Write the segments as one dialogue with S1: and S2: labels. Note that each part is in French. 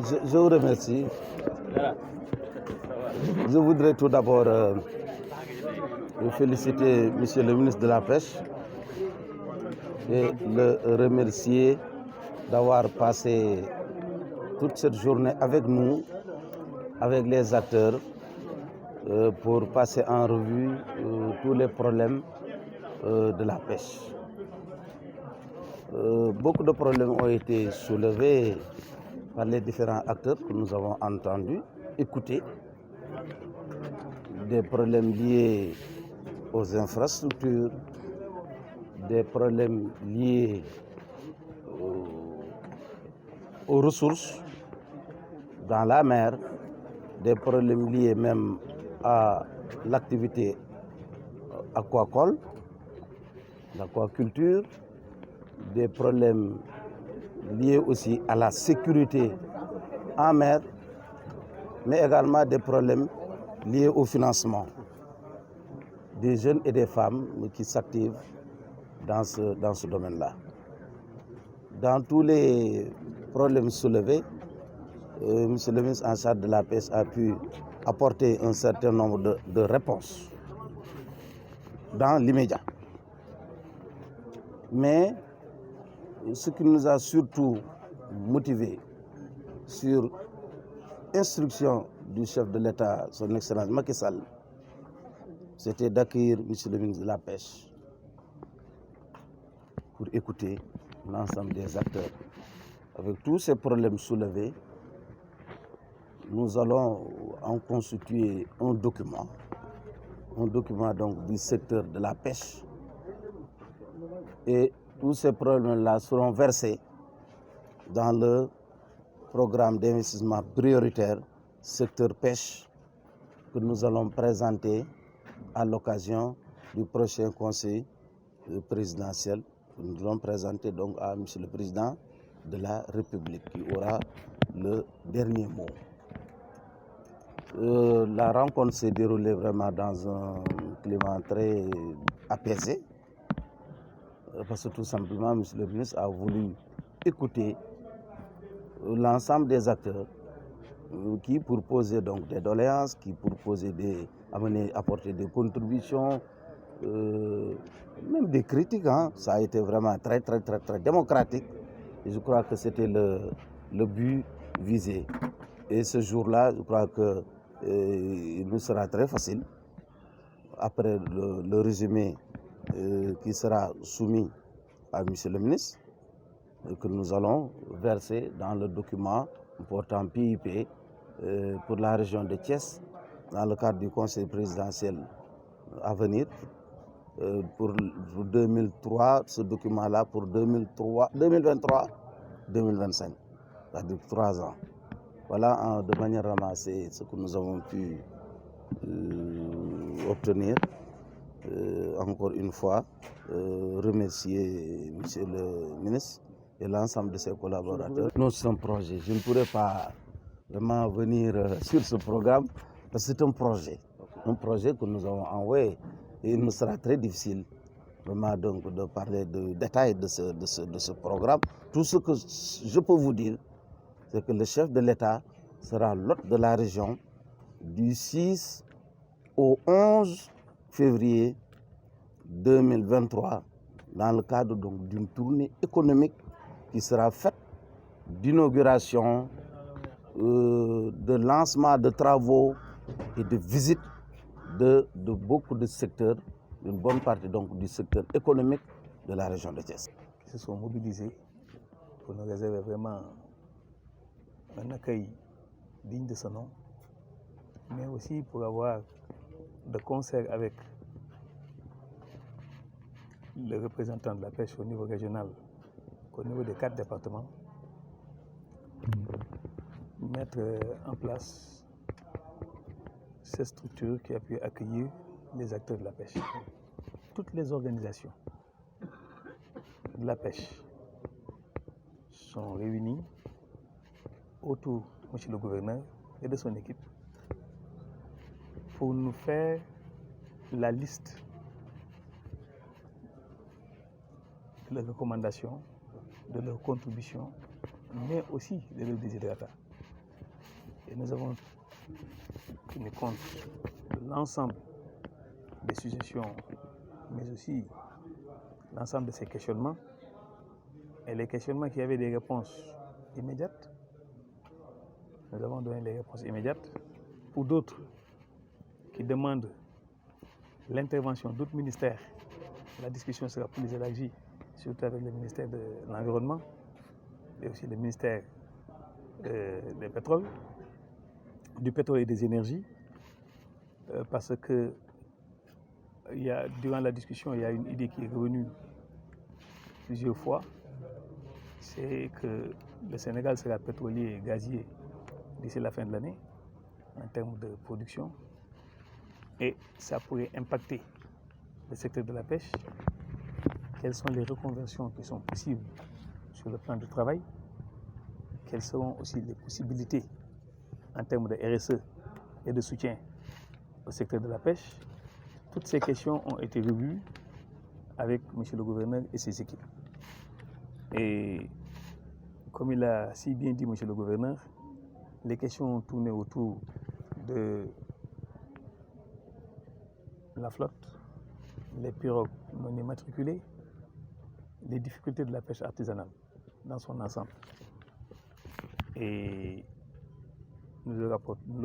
S1: Je vous remercie. Je voudrais tout d'abord féliciter Monsieur le ministre de la Pêche et le remercier d'avoir passé toute cette journée avec nous, avec les acteurs, pour passer en revue tous les problèmes de la pêche. Beaucoup de problèmes ont été soulevés par les différents acteurs que nous avons entendus, écoutés. Des problèmes liés aux infrastructures, des problèmes liés aux ressources dans la mer, des problèmes liés même à l'activité aquacole, l'aquaculture, des problèmes liés aussi à la sécurité en mer, mais également des problèmes liés au financement des jeunes et des femmes qui s'activent dans ce domaine-là. Dans tous les problèmes soulevés, Monsieur le ministre en charge de la pêche a pu apporter un certain nombre de réponses dans l'immédiat. Mais ce qui nous a surtout motivés, sur instruction du chef de l'État, son Excellence Macky Sall, c'était d'accueillir Monsieur le ministre de la Pêche pour écouter l'ensemble des acteurs. Avec tous ces problèmes soulevés, nous allons en constituer un document donc du secteur de la pêche. Et tous ces problèmes-là seront versés dans le programme d'investissement prioritaire secteur pêche que nous allons présenter à l'occasion du prochain conseil présidentiel. Nous allons présenter donc à M. le Président de la République qui aura le dernier mot. La rencontre s'est déroulée vraiment dans un climat très apaisé parce que tout simplement M. le ministre a voulu écouter l'ensemble des acteurs qui pour poser donc des doléances, qui pour poser apporter des contributions, même des critiques. Ça a été vraiment très démocratique. Et je crois que c'était le but visé. Et ce jour-là, je crois que il nous sera très facile, après le résumé qui sera soumis à M. le ministre, que nous allons verser dans le document portant PIP pour la région de Thiès, dans le cadre du conseil présidentiel à venir, pour 2003, ce document-là pour 2023-2025, c'est-à-dire 3 ans. Voilà de manière ramassée ce que nous avons pu obtenir. Encore une fois, remercier M. le ministre et l'ensemble de ses collaborateurs. Nous, c'est un projet. Je ne pourrais pas vraiment venir sur ce programme parce que c'est un projet que nous avons envoyé. Et il me sera très difficile vraiment donc de parler de détails de ce programme. Tout ce que je peux vous dire, c'est que le chef de l'État sera l'hôte de la région du 6 au 11 février 2023 dans le cadre d'une tournée économique qui sera faite d'inauguration, de lancement de travaux et de visite de beaucoup de secteurs, d'une bonne partie donc du secteur économique de la région de Thiès.
S2: Qui se sont mobilisés pour nous réserver vraiment un accueil digne de ce nom, mais aussi pour avoir de concert avec le représentant de la pêche au niveau régional, au niveau des 4 départements, mettre en place cette structure qui a pu accueillir les acteurs de la pêche. Toutes les organisations de la pêche sont réunies autour de M. le gouverneur et de son équipe pour nous faire la liste de leurs recommandations, de leurs contributions, mais aussi de leurs desiderata. Et nous avons tenu compte de l'ensemble des suggestions, mais aussi l'ensemble de ces questionnements. Et les questionnements qui avaient des réponses immédiates, nous avons donné les réponses immédiates. Pour d'autres qui demandent l'intervention d'autres ministères, la discussion sera plus élargie, surtout avec le ministère de l'Environnement et aussi le ministère du pétrole et des énergies, parce que durant la discussion, il y a une idée qui est revenue plusieurs fois, c'est que le Sénégal sera pétrolier et gazier d'ici la fin de l'année en termes de production, et ça pourrait impacter le secteur de la pêche. Quelles sont les reconversions qui sont possibles sur le plan du travail? Quelles seront aussi les possibilités en termes de RSE et de soutien au secteur de la pêche? Toutes ces questions ont été revues avec M. le gouverneur et ses équipes. Et comme il a si bien dit, M. le gouverneur, les questions ont tourné autour de la flotte, les pirogues non immatriculées, les difficultés de la pêche artisanale dans son ensemble. Et nous leur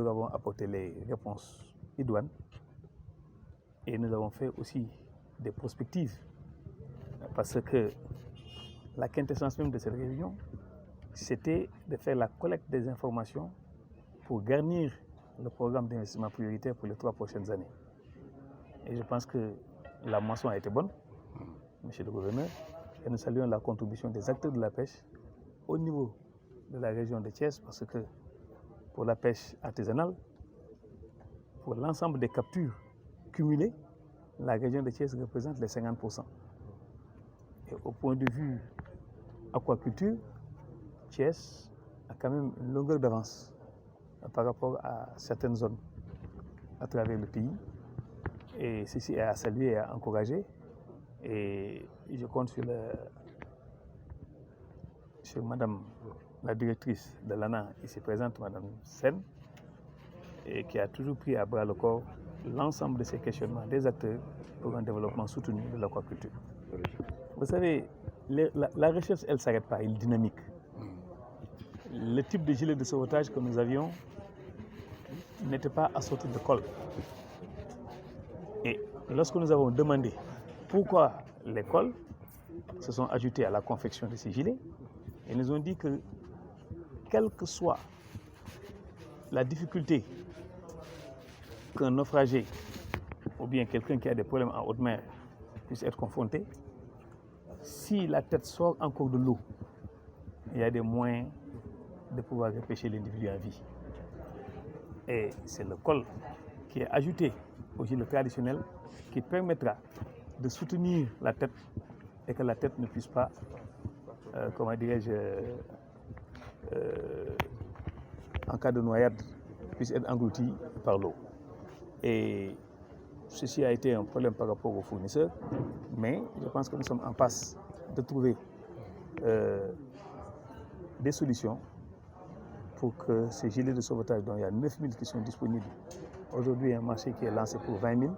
S2: avons apporté les réponses idoines, et nous avons fait aussi des prospectives, parce que la quintessence même de cette réunion, c'était de faire la collecte des informations pour garnir le programme d'investissement prioritaire pour les 3 prochaines années. Et je pense que la moisson a été bonne, monsieur le gouverneur, et nous saluons la contribution des acteurs de la pêche au niveau de la région de Thiès, parce que pour la pêche artisanale, pour l'ensemble des captures cumulées, la région de Thiès représente les 50%. Et au point de vue aquaculture, Thiès a quand même une longueur d'avance par rapport à certaines zones à travers le pays. Et ceci est à saluer et à encourager. Et je compte sur Madame la directrice de l'ANA, ici présente, Madame Sen, et qui a toujours pris à bras le corps l'ensemble de ces questionnements des acteurs pour un développement soutenu de l'aquaculture. Vous savez, la recherche, elle ne s'arrête pas, elle est dynamique. Le type de gilet de sauvetage que nous avions n'était pas assorti de colle. Et lorsque nous avons demandé pourquoi les cols se sont ajoutés à la confection de ces gilets, ils nous ont dit que quelle que soit la difficulté qu'un naufragé ou bien quelqu'un qui a des problèmes en haute mer puisse être confronté, si la tête sort encore de l'eau, il y a des moyens de pouvoir repêcher l'individu en vie. Et c'est le col qui est ajouté au gilet traditionnel qui permettra de soutenir la tête et que la tête ne puisse pas, en cas de noyade, puisse être engloutie par l'eau. Et ceci a été un problème par rapport aux fournisseurs, mais je pense que nous sommes en passe de trouver des solutions pour que ces gilets de sauvetage, dont il y a 9 000 qui sont disponibles, aujourd'hui un marché qui est lancé pour 20 000,